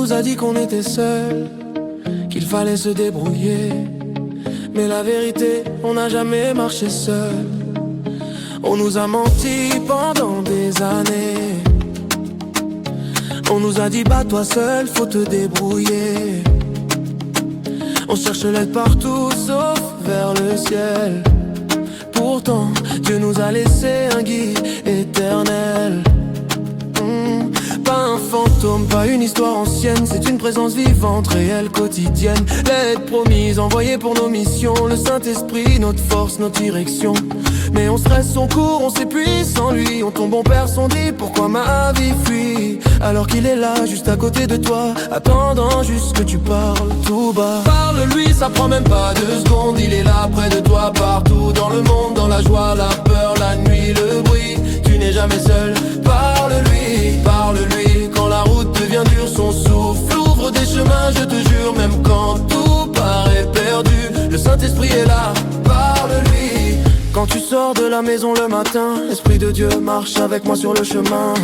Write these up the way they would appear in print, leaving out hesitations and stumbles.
nous a dit qu'on était seuls, qu'il fallait se débrouiller. Mais la vérité, on n'a jamais marché seul. On nous a menti pendant des années. On nous a dit bats-toi seul, faut te débrouiller. On cherche l'aide partout sauf vers le ciel. Pourtant, Dieu nous a laissé un guide éternel. Pas un fantôme, pas une histoire ancienne, c'est une présence vivante, réelle, quotidienne. L'aide promise, envoyée pour nos missions. Le Saint-Esprit, notre force, notre direction. Mais on stresse, on court, on s'épuise sans lui. On tombe, on perd son dit, pourquoi ma vie fuit alors qu'il est là, juste à côté de toi, attendant juste que tu parles tout bas. Parle-lui, ça prend même pas 2 secondes. Il est là près de toi, partout dans le monde. Dans la joie, la peur, la nuit, le bruit. Tu n'es jamais seul, parle-lui, parle-lui. Quand la route devient dure, son souffle ouvre des chemins, je te jure. Même quand tout paraît perdu, le Saint-Esprit est là, parle-lui. Quand tu sors de la maison le matin, Esprit de Dieu marche avec moi sur le chemin.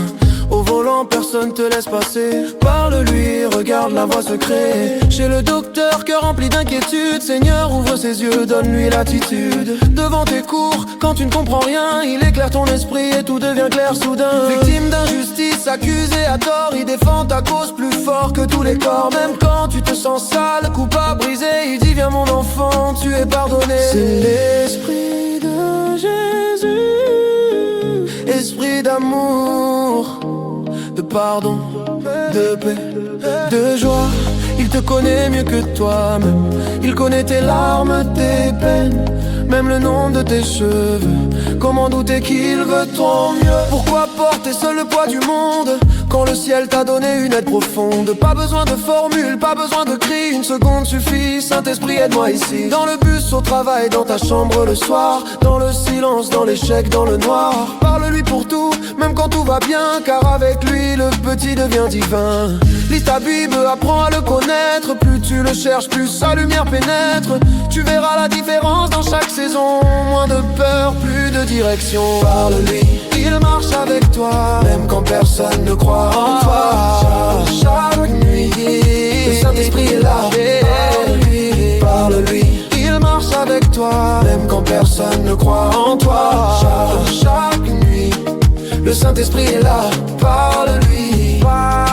Au volant, personne te laisse passer. Parle-lui, regarde la voie se créer. Chez le docteur, cœur rempli d'inquiétude. Seigneur, ouvre ses yeux, donne-lui l'attitude. Devant tes cours, quand tu ne comprends rien, il éclaire ton esprit et tout devient clair soudain. Victime d'injustice, accusé à tort, il défend ta cause plus fort que tous les corps. Même quand tu te sens sale, coupable, brisé, il dit viens mon enfant, tu es pardonné. C'est l'Esprit de Jésus, Esprit d'amour, de pardon, de paix, de joie. Il te connaît mieux que toi-même. Il connaît tes larmes, tes peines, même le nom de tes cheveux. Comment douter qu'il veut ton mieux? Pourquoi porter seul le poids du monde quand le ciel t'a donné une aide profonde? Pas besoin de formule, pas besoin de cri, une seconde suffit. Saint-Esprit, aide-moi ici. Dans le bus, au travail, dans ta chambre le soir, dans le silence, dans l'échec, dans le noir. Parle-lui pour tout, même quand tout va bien, car avec lui le petit devient divin. Lis ta Bible, apprends à le connaître. Plus tu le cherches, plus sa lumière pénètre. Tu verras la différence dans chaque saison. Moins de peur, plus de direction. Parle-lui, il marche avec toi, même quand personne ne croit en toi. Chaque nuit, le Saint-Esprit est là. Parle-lui, parle-lui, il marche avec toi, même quand personne ne croit en toi. Chaque nuit, le Saint-Esprit est là. Parle-lui, parle-lui.